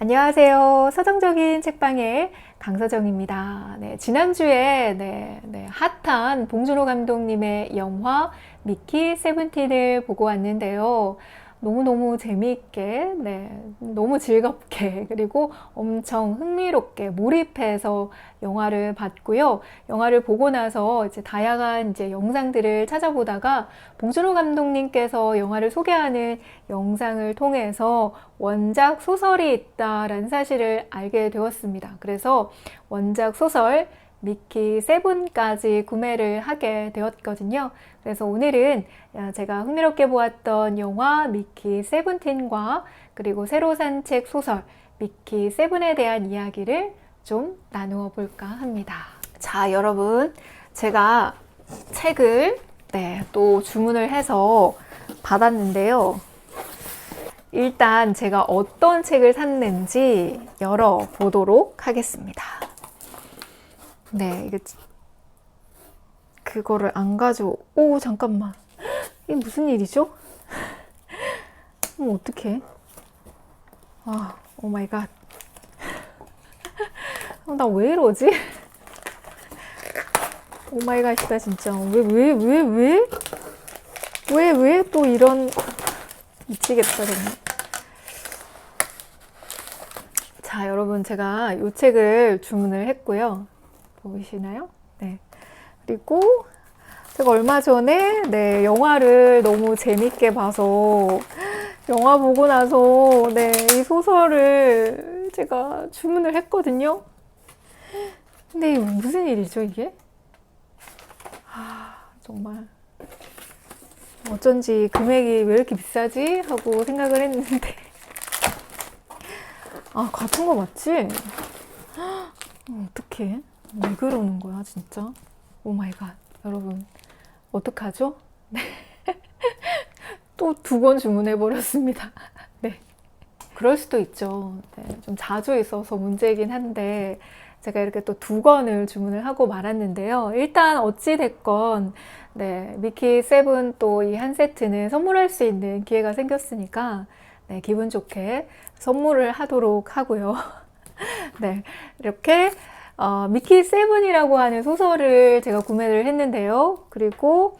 안녕하세요. 서정적인 책방의 강서정입니다. 지난주에 핫한 봉준호 감독님의 영화 미키 세븐틴을 보고 왔는데요. 너무너무 재미있게, 너무 즐겁게, 그리고 엄청 흥미롭게 몰입해서 영화를 봤고요. 영화를 보고 나서 이제 다양한 영상들을 찾아보다가 봉준호 감독님께서 영화를 소개하는 영상을 통해서 원작 소설이 있다라는 사실을 알게 되었습니다. 그래서 원작 소설 미키 세븐까지 구매를 하게 되었거든요. 그래서 오늘은 제가 흥미롭게 보았던 영화 미키 세븐틴과 그리고 새로 산 책 소설 미키 세븐에 대한 이야기를 좀 나누어 볼까 합니다. 자, 여러분, 제가 책을 또 주문을 해서 받았는데요. 일단 제가 어떤 책을 샀는지 열어보도록 하겠습니다. 이게 그거를 안 가지고, 잠깐만. 이게 무슨 일이죠? 어떡해. 오 마이 갓. 나 왜 이러지? 오 마이 갓이다, 진짜. 왜 또 이런, 미치겠다, 정말. 자, 여러분, 제가 이 책을 주문을 했고요. 보이시나요? 그리고 제가 얼마 전에 영화를 너무 재밌게 봐서 영화 보고 나서 이 소설을 제가 주문을 했거든요. 근데 무슨 일이죠, 이게? 정말 어쩐지 금액이 왜 이렇게 비싸지? 하고 생각을 했는데 같은 거 맞지? 어떡해? 왜 그러는 거야, 진짜? 오 마이 갓. 여러분, 어떡하죠? 또 2번 주문해버렸습니다. 그럴 수도 있죠. 좀 자주 있어서 문제이긴 한데, 제가 이렇게 또 2권을 주문을 하고 말았는데요. 일단 어찌됐건, 미키 세븐 또 이 한 세트는 선물할 수 있는 기회가 생겼으니까, 기분 좋게 선물을 하도록 하고요. 이렇게, 미키 세븐이라고 하는 소설을 제가 구매를 했는데요. 그리고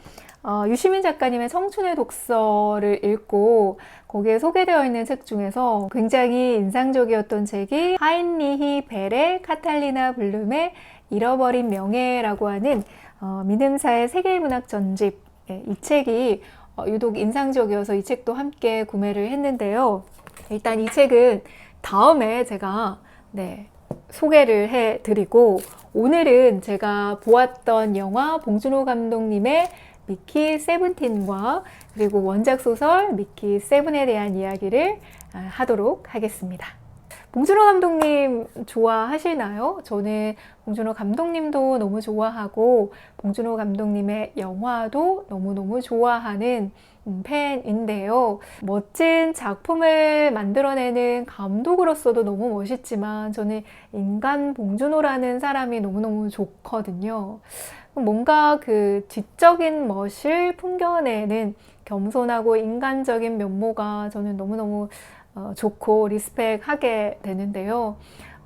유시민 작가님의 청춘의 독서를 읽고 거기에 소개되어 있는 책 중에서 굉장히 인상적이었던 책이 하인리히 벨의 카탈리나 블룸의 잃어버린 명예라고 하는 민음사의 세계문학 전집, 이 책이 유독 인상적이어서 이 책도 함께 구매를 했는데요. 일단 이 책은 다음에 제가 소개를 해드리고, 오늘은 제가 보았던 영화 봉준호 감독님의 미키 세븐틴과 그리고 원작 소설 미키 세븐에 대한 이야기를 하도록 하겠습니다. 봉준호 감독님 좋아하시나요? 저는 봉준호 감독님도 너무 좋아하고 봉준호 감독님의 영화도 너무너무 좋아하는 팬인데요. 멋진 작품을 만들어내는 감독으로서도 너무 멋있지만 저는 인간 봉준호라는 사람이 너무너무 좋거든요. 뭔가 그 지적인 멋을 풍겨내는 겸손하고 인간적인 면모가 저는 너무너무 좋고 리스펙하게 되는데요.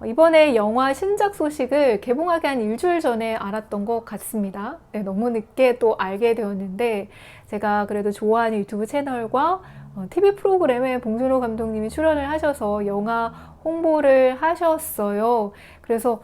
이번에 영화 신작 소식을 개봉하기 한 일주일 전에 알았던 것 같습니다. 너무 늦게 또 알게 되었는데, 제가 그래도 좋아하는 유튜브 채널과 TV 프로그램에 봉준호 감독님이 출연을 하셔서 영화 홍보를 하셨어요. 그래서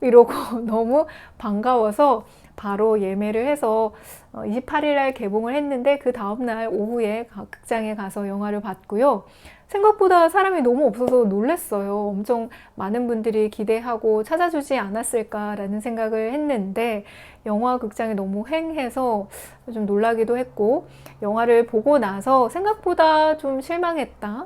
이러고 너무 반가워서 바로 예매를 해서 28일날 개봉을 했는데, 그 다음날 오후에 극장에 가서 영화를 봤고요. 생각보다 사람이 너무 없어서 놀랐어요. 엄청 많은 분들이 기대하고 찾아주지 않았을까라는 생각을 했는데, 영화 극장이 너무 횡해서 좀 놀라기도 했고, 영화를 보고 나서 생각보다 좀 실망했다,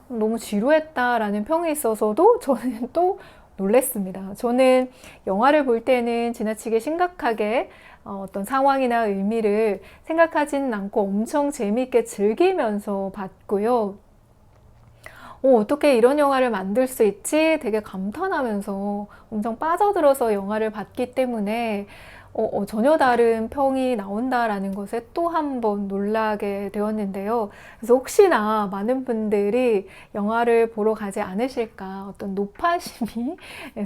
너무 지루했다라는 평이 있어서도 저는 또 놀랬습니다. 저는 영화를 볼 때는 지나치게 심각하게 어떤 상황이나 의미를 생각하지는 않고 엄청 재미있게 즐기면서 봤고요. 어떻게 이런 영화를 만들 수 있지? 되게 감탄하면서 엄청 빠져들어서 영화를 봤기 때문에 전혀 다른 평이 나온다라는 것에 또 한 번 놀라게 되었는데요. 그래서 혹시나 많은 분들이 영화를 보러 가지 않으실까 어떤 노파심이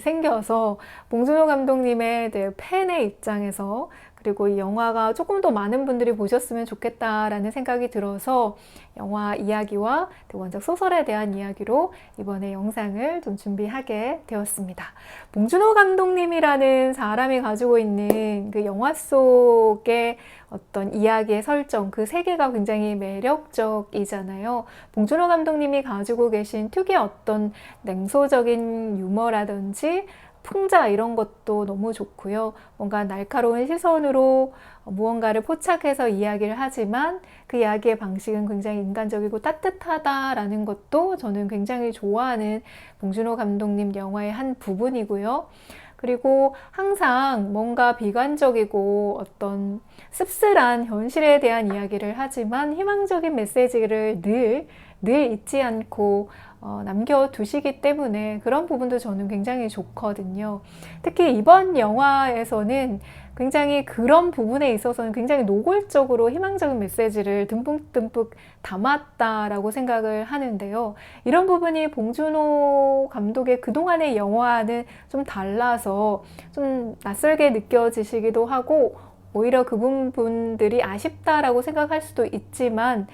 생겨서 봉준호 감독님의 팬의 입장에서, 그리고 이 영화가 조금 더 많은 분들이 보셨으면 좋겠다라는 생각이 들어서 영화 이야기와 원작 소설에 대한 이야기로 이번에 영상을 좀 준비하게 되었습니다. 봉준호 감독님이라는 사람이 가지고 있는 그 영화 속의 어떤 이야기의 설정, 그 세계가 굉장히 매력적이잖아요. 봉준호 감독님이 가지고 계신 특유의 어떤 냉소적인 유머라든지 풍자 이런 것도 너무 좋고요. 뭔가 날카로운 시선으로 무언가를 포착해서 이야기를 하지만 그 이야기의 방식은 굉장히 인간적이고 따뜻하다라는 것도 저는 굉장히 좋아하는 봉준호 감독님 영화의 한 부분이고요. 그리고 항상 뭔가 비관적이고 어떤 씁쓸한 현실에 대한 이야기를 하지만 희망적인 메시지를 늘 잊지 않고 남겨두시기 때문에 그런 부분도 저는 굉장히 좋거든요. 특히 이번 영화에서는 굉장히 그런 부분에 있어서는 굉장히 노골적으로 희망적인 메시지를 듬뿍듬뿍 담았다라고 생각을 하는데요. 이런 부분이 봉준호 감독의 그동안의 영화는 좀 달라서 좀 낯설게 느껴지시기도 하고 오히려 그 부분들이 아쉽다라고 생각할 수도 있지만,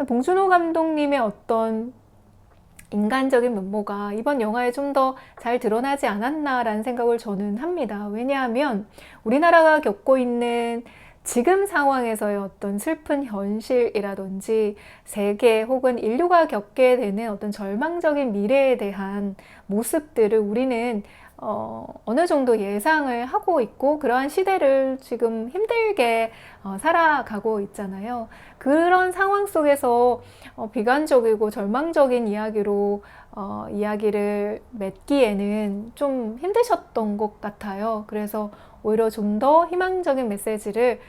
봉준호 감독님의 어떤 인간적인 면모가 이번 영화에 좀 더 잘 드러나지 않았나라는 생각을 저는 합니다. 왜냐하면 우리나라가 겪고 있는 지금 상황에서의 어떤 슬픈 현실이라든지 세계 혹은 인류가 겪게 되는 어떤 절망적인 미래에 대한 모습들을 우리는 어느 정도 예상을 하고 있고 그러한 시대를 지금 힘들게 살아가고 있잖아요. 그런 상황 속에서 비관적이고 절망적인 이야기로 이야기를 맺기에는 좀 힘드셨던 것 같아요. 그래서 오히려 좀 더 희망적인 메시지를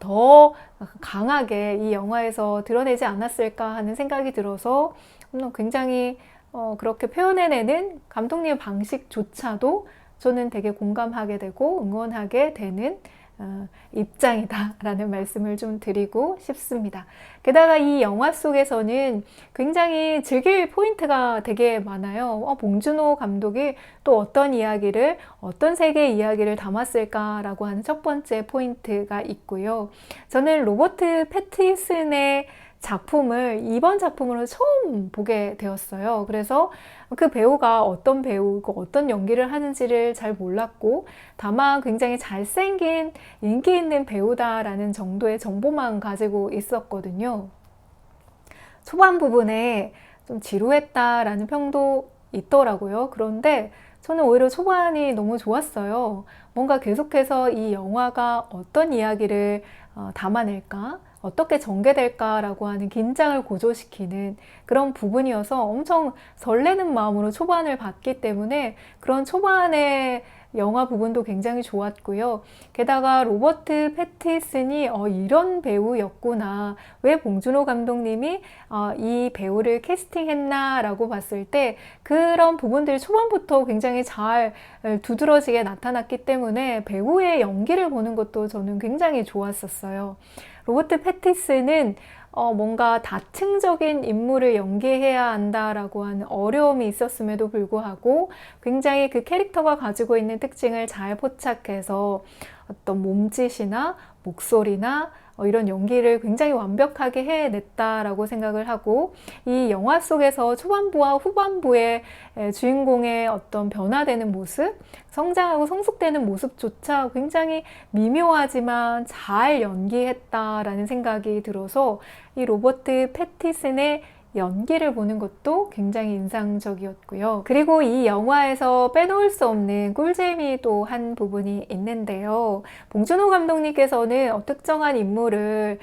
더 강하게 이 영화에서 드러내지 않았을까 하는 생각이 들어서 굉장히 그렇게 표현해내는 감독님의 방식조차도 저는 되게 공감하게 되고 응원하게 되는 입장이다라는 말씀을 좀 드리고 싶습니다. 게다가 이 영화 속에서는 굉장히 즐길 포인트가 되게 많아요. 봉준호 감독이 또 어떤 이야기를, 어떤 세계의 이야기를 담았을까라고 하는 첫 번째 포인트가 있고요. 저는 로버트 패티슨의 작품을 이번 작품으로 처음 보게 되었어요. 그래서 그 배우가 어떤 배우고 어떤 연기를 하는지를 잘 몰랐고 다만 굉장히 잘생긴 인기 있는 배우다라는 정도의 정보만 가지고 있었거든요. 초반 부분에 좀 지루했다라는 평도 있더라고요. 그런데 저는 오히려 초반이 너무 좋았어요. 뭔가 계속해서 이 영화가 어떤 이야기를 담아낼까? 어떻게 전개될까라고 하는 긴장을 고조시키는 그런 부분이어서 엄청 설레는 마음으로 초반을 봤기 때문에 그런 초반의 영화 부분도 굉장히 좋았고요. 게다가 로버트 패티슨이 이런 배우였구나, 왜 봉준호 감독님이 이 배우를 캐스팅했나 라고 봤을 때 그런 부분들이 초반부터 굉장히 잘 두드러지게 나타났기 때문에 배우의 연기를 보는 것도 저는 굉장히 좋았었어요. 로버트 패티슨은 뭔가 다층적인 인물을 연기해야 한다라고 하는 어려움이 있었음에도 불구하고 굉장히 그 캐릭터가 가지고 있는 특징을 잘 포착해서 어떤 몸짓이나 목소리나 이런 연기를 굉장히 완벽하게 해냈다라고 생각을 하고, 이 영화 속에서 초반부와 후반부의 주인공의 어떤 변화되는 모습, 성장하고 성숙되는 모습조차 굉장히 미묘하지만 잘 연기했다라는 생각이 들어서 이 로버트 패티슨의 연기를 보는 것도 굉장히 인상적이었고요. 그리고 이 영화에서 빼놓을 수 없는 꿀잼이 또 한 부분이 있는데요. 봉준호 감독님께서는 특정한 인물을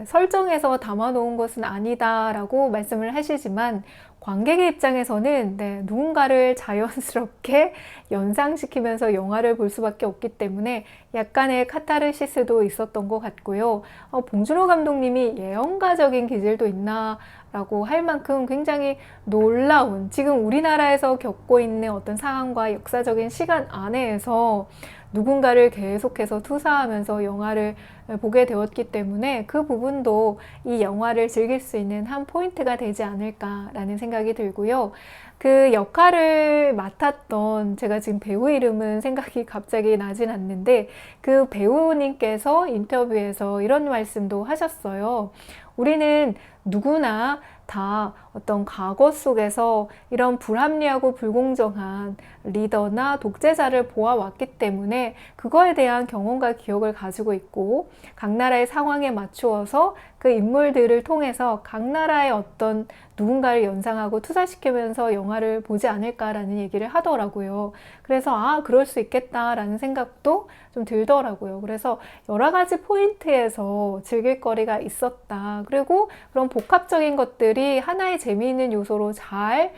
설정해서 담아놓은 것은 아니다라고 말씀을 하시지만 관객의 입장에서는 누군가를 자연스럽게 연상시키면서 영화를 볼 수밖에 없기 때문에 약간의 카타르시스도 있었던 것 같고요. 봉준호 감독님이 예언가적인 기질도 있나 라고 할 만큼 굉장히 놀라운, 지금 우리나라에서 겪고 있는 어떤 상황과 역사적인 시간 안에서 누군가를 계속해서 투사하면서 영화를 보게 되었기 때문에 그 부분도 이 영화를 즐길 수 있는 한 포인트가 되지 않을까라는 생각이 들고요. 그 역할을 맡았던, 제가 지금 배우 이름은 생각이 갑자기 나진 않는데, 그 배우님께서 인터뷰에서 이런 말씀도 하셨어요. 우리는 누구나 다 어떤 과거 속에서 이런 불합리하고 불공정한 리더나 독재자를 보아왔기 때문에 그거에 대한 경험과 기억을 가지고 있고, 각 나라의 상황에 맞추어서 그 인물들을 통해서 각 나라의 어떤 누군가를 연상하고 투사시키면서 영화를 보지 않을까라는 얘기를 하더라고요. 그래서 그럴 수 있겠다라는 생각도 좀 들더라고요. 그래서 여러 가지 포인트에서 즐길 거리가 있었다. 그리고 그런 복합적인 것들이 하나의 재미있는 요소로 잘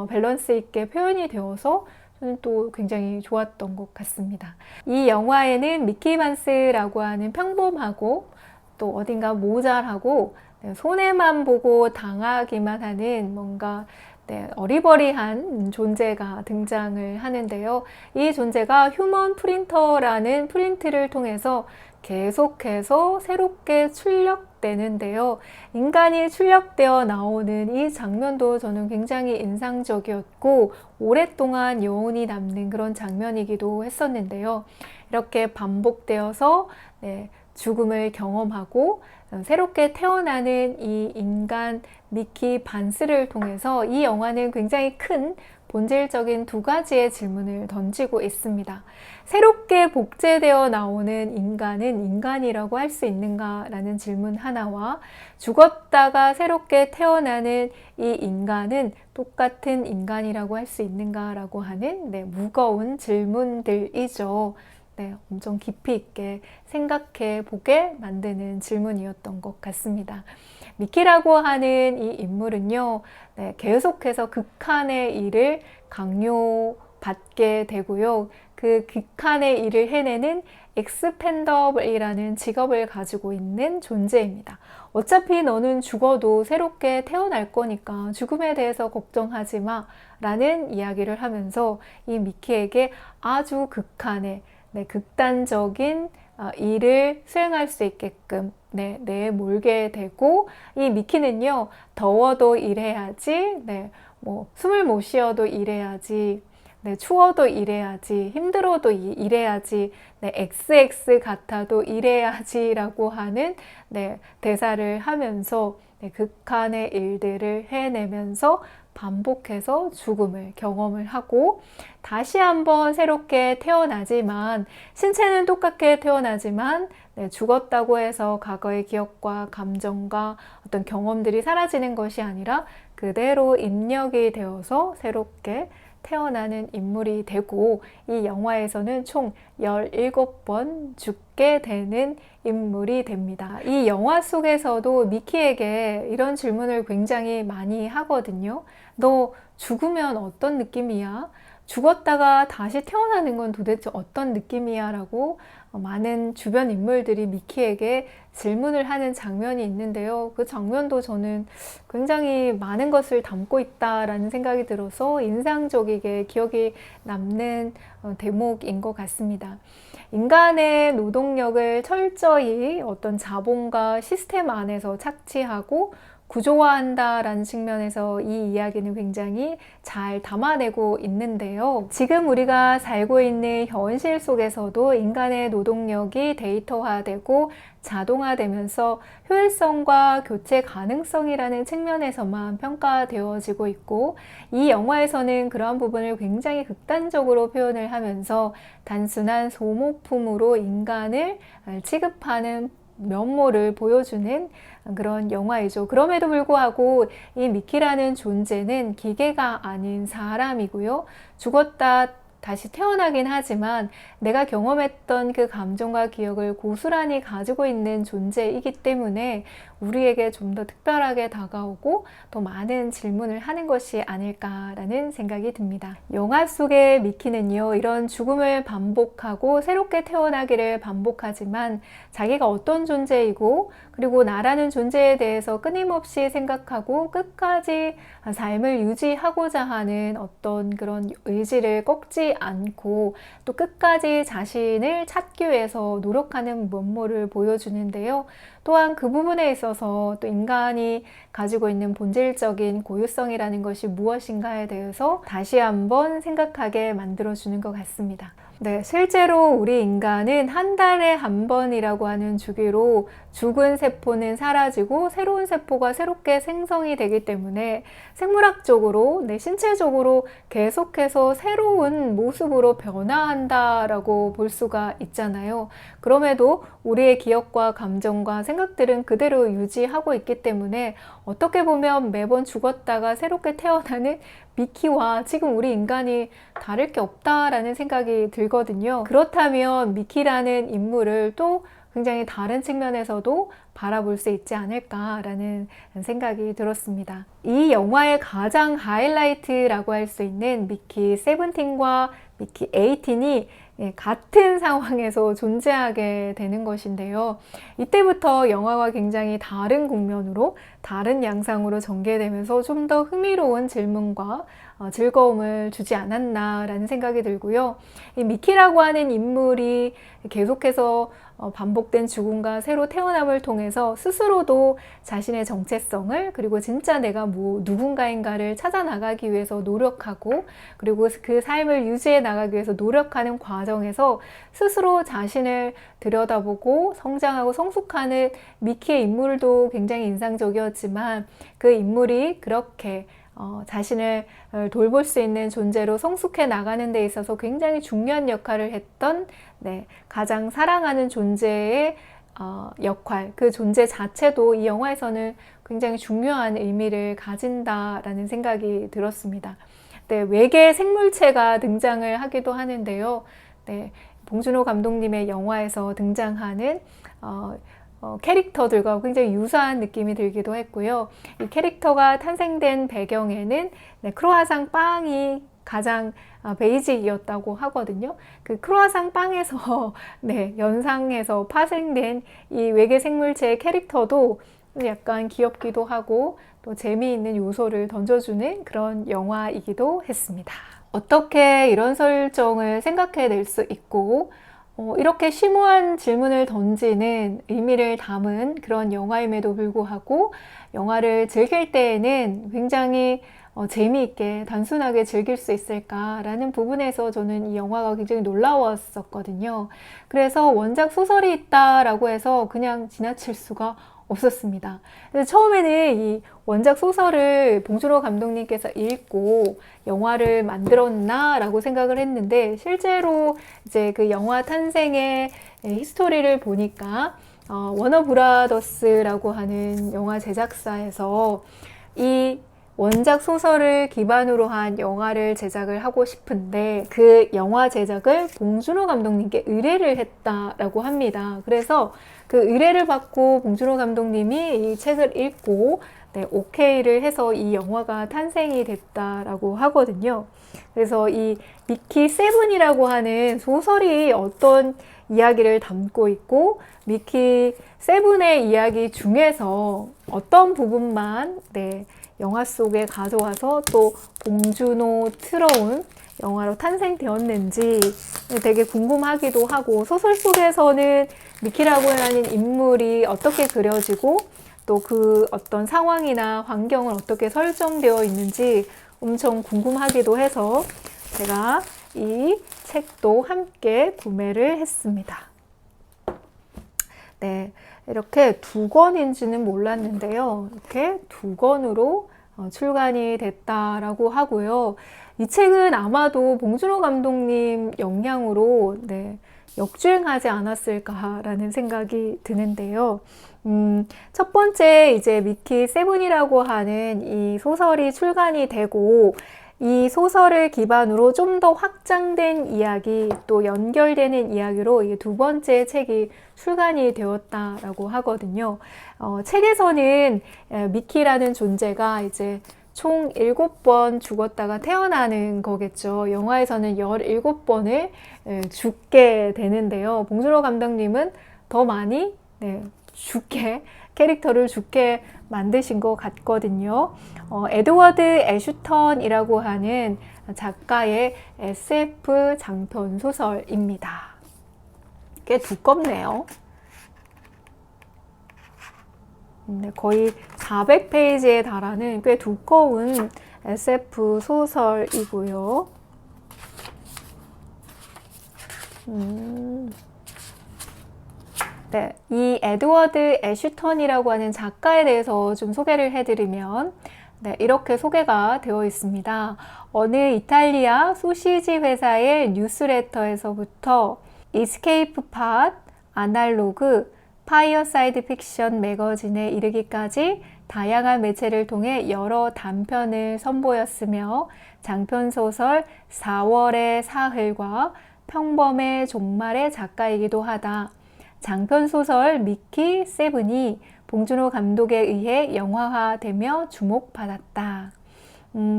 밸런스 있게 표현이 되어서 저는 또 굉장히 좋았던 것 같습니다. 이 영화에는 미키 만스라고 하는 평범하고 또 어딘가 모자라고 손해만 보고 당하기만 하는 뭔가 어리버리한 존재가 등장을 하는데요. 이 존재가 휴먼 프린터라는 프린트를 통해서 계속해서 새롭게 출력되는데요. 인간이 출력되어 나오는 이 장면도 저는 굉장히 인상적이었고 오랫동안 여운이 남는 그런 장면이기도 했었는데요. 이렇게 반복되어서 죽음을 경험하고 새롭게 태어나는 이 인간 미키 반스를 통해서 이 영화는 굉장히 큰 본질적인 두 가지의 질문을 던지고 있습니다. 새롭게 복제되어 나오는 인간은 인간이라고 할 수 있는가? 라는 질문 하나와 죽었다가 새롭게 태어나는 이 인간은 똑같은 인간이라고 할 수 있는가? 라고 하는 무거운 질문들이죠. 엄청 깊이 있게 생각해 보게 만드는 질문이었던 것 같습니다. 미키라고 하는 이 인물은요, 계속해서 극한의 일을 강요받게 되고요. 그 극한의 일을 해내는 익스펜더블이라는 직업을 가지고 있는 존재입니다. 어차피 너는 죽어도 새롭게 태어날 거니까 죽음에 대해서 걱정하지 마 라는 이야기를 하면서 이 미키에게 아주 극한의 극단적인 일을 수행할 수 있게끔 내몰게 되고, 이 미키는요, 더워도 일해야지, 숨을 못 쉬어도 일해야지, 추워도 일해야지, 힘들어도 일해야지, XX 같아도 일해야지 라고 하는 대사를 하면서 극한의 일들을 해내면서 반복해서 죽음을 경험을 하고 다시 한번 새롭게 태어나지만, 신체는 똑같게 태어나지만 죽었다고 해서 과거의 기억과 감정과 어떤 경험들이 사라지는 것이 아니라 그대로 입력이 되어서 새롭게 태어나는 인물이 되고, 이 영화에서는 총 17번 죽게 되는 인물이 됩니다. 이 영화 속에서도 미키에게 이런 질문을 굉장히 많이 하거든요. 너 죽으면 어떤 느낌이야? 죽었다가 다시 태어나는 건 도대체 어떤 느낌이야? 라고 많은 주변 인물들이 미키에게 질문을 하는 장면이 있는데요. 그 장면도 저는 굉장히 많은 것을 담고 있다라는 생각이 들어서 인상적이게 기억이 남는 대목인 것 같습니다. 인간의 노동력을 철저히 어떤 자본과 시스템 안에서 착취하고 구조화한다라는 측면에서 이 이야기는 굉장히 잘 담아내고 있는데요. 지금 우리가 살고 있는 현실 속에서도 인간의 노동력이 데이터화되고 자동화되면서 효율성과 교체 가능성이라는 측면에서만 평가되어지고 있고, 이 영화에서는 그러한 부분을 굉장히 극단적으로 표현을 하면서 단순한 소모품으로 인간을 취급하는 면모를 보여주는 그런 영화이죠. 그럼에도 불구하고 이 미키라는 존재는 기계가 아닌 사람이고요. 죽었다 다시 태어나긴 하지만 내가 경험했던 그 감정과 기억을 고스란히 가지고 있는 존재이기 때문에 우리에게 좀 더 특별하게 다가오고 더 많은 질문을 하는 것이 아닐까라는 생각이 듭니다. 영화 속의 미키는요, 이런 죽음을 반복하고 새롭게 태어나기를 반복하지만 자기가 어떤 존재이고 그리고 나라는 존재에 대해서 끊임없이 생각하고 끝까지 삶을 유지하고자 하는 어떤 그런 의지를 꺾지 않고 또 끝까지 자신을 찾기 위해서 노력하는 면모를 보여주는데요. 또한 그 부분에 있어서 또 인간이 가지고 있는 본질적인 고유성이라는 것이 무엇인가에 대해서 다시 한번 생각하게 만들어주는 것 같습니다. 네, 실제로 우리 인간은 한 달에 한 번이라고 하는 주기로 죽은 세포는 사라지고 새로운 세포가 새롭게 생성이 되기 때문에 생물학적으로, 신체적으로 계속해서 새로운 모습으로 변화한다라고 볼 수가 있잖아요. 그럼에도 우리의 기억과 감정과 생각들은 그대로 유지하고 있기 때문에 어떻게 보면 매번 죽었다가 새롭게 태어나는 미키와 지금 우리 인간이 다를 게 없다라는 생각이 들거든요. 그렇다면 미키라는 인물을 또 굉장히 다른 측면에서도 바라볼 수 있지 않을까라는 생각이 들었습니다. 이 영화의 가장 하이라이트라고 할 수 있는 미키 세븐틴과 미키 에이틴이 같은 상황에서 존재하게 되는 것인데요. 이때부터 영화가 굉장히 다른 국면으로, 다른 양상으로 전개되면서 좀 더 흥미로운 질문과 즐거움을 주지 않았나라는 생각이 들고요. 이 미키라고 하는 인물이 계속해서 반복된 죽음과 새로 태어남을 통해서 스스로도 자신의 정체성을, 그리고 진짜 내가 누군가인가를 찾아 나가기 위해서 노력하고, 그리고 그 삶을 유지해 나가기 위해서 노력하는 과정에서 스스로 자신을 들여다보고 성장하고 성숙하는 미키의 인물도 굉장히 인상적이었지만, 그 인물이 그렇게 자신을 돌볼 수 있는 존재로 성숙해 나가는 데 있어서 굉장히 중요한 역할을 했던 가장 사랑하는 존재의 역할, 그 존재 자체도 이 영화에서는 굉장히 중요한 의미를 가진다라는 생각이 들었습니다. 외계 생물체가 등장을 하기도 하는데요. 봉준호 감독님의 영화에서 등장하는 캐릭터들과 굉장히 유사한 느낌이 들기도 했고요. 이 캐릭터가 탄생된 배경에는 크로아상 빵이 가장 베이직이었다고 하거든요. 그 크로아상 빵에서 연상해서 파생된 이 외계 생물체의 캐릭터도 약간 귀엽기도 하고 또 재미있는 요소를 던져주는 그런 영화이기도 했습니다. 어떻게 이런 설정을 생각해낼 수 있고 이렇게 심오한 질문을 던지는 의미를 담은 그런 영화임에도 불구하고 영화를 즐길 때에는 굉장히 재미있게 단순하게 즐길 수 있을까라는 부분에서 저는 이 영화가 굉장히 놀라웠었거든요. 그래서 원작 소설이 있다라고 해서 그냥 지나칠 수가 없었습니다. 그래서 처음에는 이 원작 소설을 봉준호 감독님께서 읽고 영화를 만들었나 라고 생각을 했는데, 실제로 이제 그 영화 탄생의 히스토리를 보니까 워너브라더스라고 하는 영화 제작사에서 이 원작 소설을 기반으로 한 영화를 제작을 하고 싶은데 그 영화 제작을 봉준호 감독님께 의뢰를 했다라고 합니다. 그래서 그 의뢰를 받고 봉준호 감독님이 이 책을 읽고 오케이를 해서 이 영화가 탄생이 됐다라고 하거든요. 그래서 이 미키 세븐이라고 하는 소설이 어떤 이야기를 담고 있고 미키 세븐의 이야기 중에서 어떤 부분만 영화 속에 가져와서 또 봉준호스러운 영화로 탄생되었는지 되게 궁금하기도 하고, 소설 속에서는 미키라고 하는 인물이 어떻게 그려지고 또 그 어떤 상황이나 환경을 어떻게 설정되어 있는지 엄청 궁금하기도 해서 제가 이 책도 함께 구매를 했습니다. 이렇게 2권인지는 몰랐는데요. 이렇게 2권으로 출간이 됐다라고 하고요. 이 책은 아마도 봉준호 감독님 영향으로 역주행하지 않았을까라는 생각이 드는데요. 첫 번째 이제 미키 세븐이라고 하는 이 소설이 출간이 되고 이 소설을 기반으로 좀 더 확장된 이야기, 또 연결되는 이야기로 이 두 번째 책이 출간이 되었다라고 하거든요. 책에서는 미키라는 존재가 이제 총 7번 죽었다가 태어나는 거겠죠. 영화에서는 17번을 죽게 되는데요. 봉준호 감독님은 더 많이 죽게, 캐릭터를 죽게 만드신 것 같거든요. 에드워드 애슈턴이라고 하는 작가의 SF 장편 소설입니다. 꽤 두껍네요. 거의 400페이지에 달하는 꽤 두꺼운 SF 소설이고요. 네, 이 에드워드 애슈턴이라고 하는 작가에 대해서 좀 소개를 해드리면 이렇게 소개가 되어 있습니다. 어느 이탈리아 소시지 회사의 뉴스레터에서부터 이스케이프 팟, 아날로그, 파이어사이드 픽션 매거진에 이르기까지 다양한 매체를 통해 여러 단편을 선보였으며 장편소설 4월의 사흘과 평범의 종말의 작가이기도 하다. 장편소설 미키 세븐이 봉준호 감독에 의해 영화화되며 주목받았다.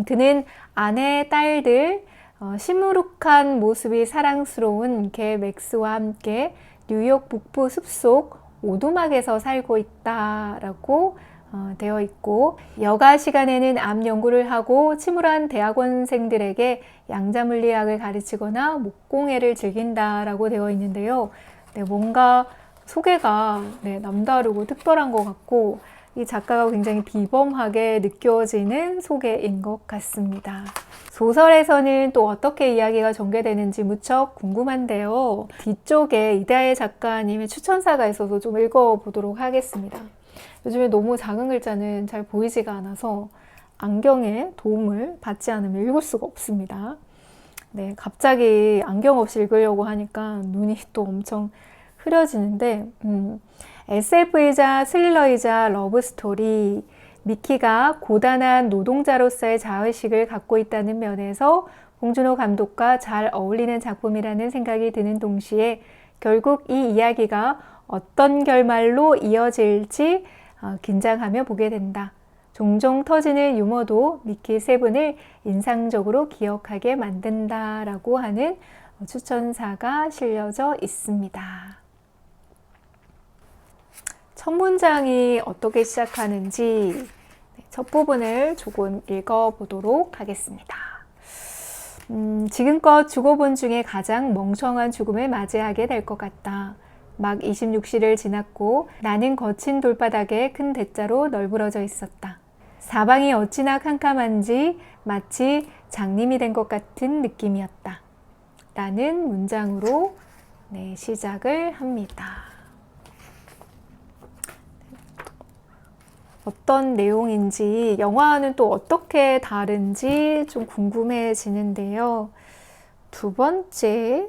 그는 아내, 딸들, 시무룩한 모습이 사랑스러운 개 맥스와 함께 뉴욕 북부 숲속 오두막에서 살고 있다라고 되어 있고, 여가 시간에는 암 연구를 하고 침울한 대학원생들에게 양자물리학을 가르치거나 목공예를 즐긴다라고 되어 있는데요. 뭔가 소개가 남다르고 특별한 것 같고, 이 작가가 굉장히 비범하게 느껴지는 소개인 것 같습니다. 소설에서는 또 어떻게 이야기가 전개되는지 무척 궁금한데요. 뒤쪽에 이다혜 작가님의 추천사가 있어서 좀 읽어보도록 하겠습니다. 요즘에 너무 작은 글자는 잘 보이지가 않아서 안경의 도움을 받지 않으면 읽을 수가 없습니다. 갑자기 안경 없이 읽으려고 하니까 눈이 또 엄청 흐려지는데, SF이자 스릴러이자 러브스토리, 미키가 고단한 노동자로서의 자의식을 갖고 있다는 면에서 봉준호 감독과 잘 어울리는 작품이라는 생각이 드는 동시에 결국 이 이야기가 어떤 결말로 이어질지 긴장하며 보게 된다. 종종 터지는 유머도 미키 세븐을 인상적으로 기억하게 만든다라고 하는 추천사가 실려져 있습니다. 첫 문장이 어떻게 시작하는지 첫 부분을 조금 읽어보도록 하겠습니다. 지금껏 죽어본 중에 가장 멍청한 죽음을 맞이하게 될 것 같다. 막 26시를 지났고 나는 거친 돌바닥에 큰 대자로 널브러져 있었다. 사방이 어찌나 캄캄한지 마치 장님이 된 것 같은 느낌이었다. 라는 문장으로 시작을 합니다. 어떤 내용인지, 영화와는 또 어떻게 다른지 좀 궁금해지는데요. 두 번째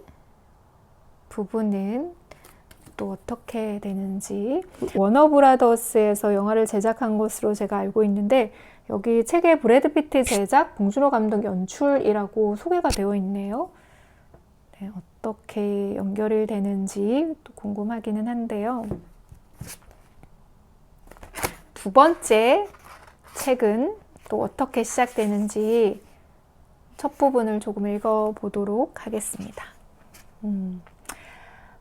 부분은 또 어떻게 되는지, 워너브라더스에서 영화를 제작한 것으로 제가 알고 있는데 여기 책에 브래드 피트 제작, 봉준호 감독 연출이라고 소개가 되어 있네요. 어떻게 연결이 되는지 또 궁금하기는 한데요. 두 번째 책은 또 어떻게 시작되는지 첫 부분을 조금 읽어보도록 하겠습니다.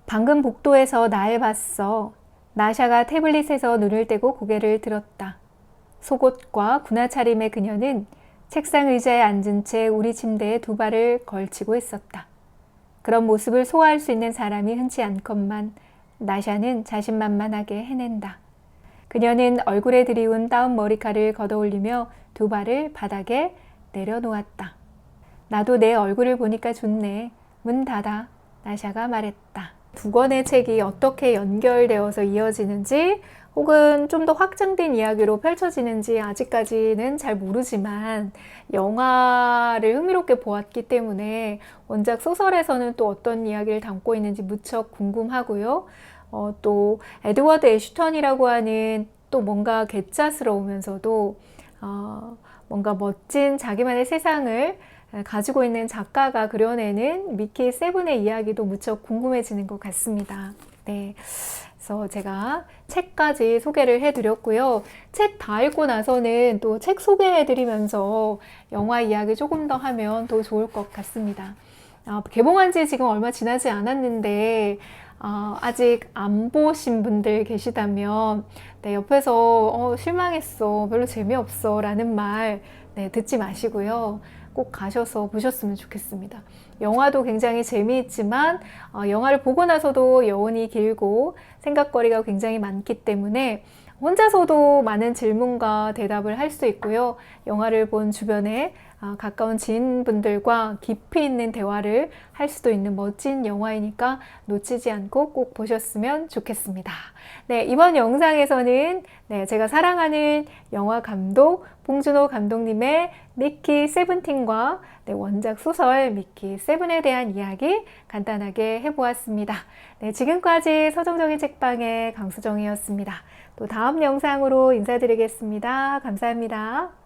방금 복도에서 날 봤어. 나샤가 태블릿에서 눈을 떼고 고개를 들었다. 속옷과 군화 차림의 그녀는 책상 의자에 앉은 채 우리 침대에 두 발을 걸치고 있었다. 그런 모습을 소화할 수 있는 사람이 흔치 않건만 나샤는 자신만만하게 해낸다. 그녀는 얼굴에 들이운 다운 머리카락을 걷어올리며 두 발을 바닥에 내려놓았다. 나도 내 얼굴을 보니까 좋네. 문 닫아. 나샤가 말했다. 두 권의 책이 어떻게 연결되어서 이어지는지 혹은 좀 더 확장된 이야기로 펼쳐지는지 아직까지는 잘 모르지만 영화를 흥미롭게 보았기 때문에 원작 소설에서는 또 어떤 이야기를 담고 있는지 무척 궁금하고요. 또 에드워드 애슈턴이라고 하는 또 뭔가 괴짜스러우면서도 뭔가 멋진 자기만의 세상을 가지고 있는 작가가 그려내는 미키 세븐의 이야기도 무척 궁금해지는 것 같습니다. 네. 그래서 제가 책까지 소개를 해드렸고요. 책 다 읽고 나서는 또 책 소개해드리면서 영화 이야기 조금 더 하면 더 좋을 것 같습니다. 개봉한 지 지금 얼마 지나지 않았는데 아직 안 보신 분들 계시다면 네, 옆에서 실망했어, 별로 재미없어 라는 말 네, 듣지 마시고요. 꼭 가셔서 보셨으면 좋겠습니다. 영화도 굉장히 재미있지만 영화를 보고 나서도 여운이 길고 생각거리가 굉장히 많기 때문에 혼자서도 많은 질문과 대답을 할 수 있고요. 영화를 본 주변에 가까운 지인분들과 깊이 있는 대화를 할 수도 있는 멋진 영화이니까 놓치지 않고 꼭 보셨으면 좋겠습니다. 네, 이번 영상에서는 네, 제가 사랑하는 영화 감독 봉준호 감독님의 미키 세븐틴과 네, 원작 소설 미키 세븐에 대한 이야기 간단하게 해보았습니다. 네, 지금까지 서정적인 책방의 강수정이었습니다. 또 다음 영상으로 인사드리겠습니다. 감사합니다.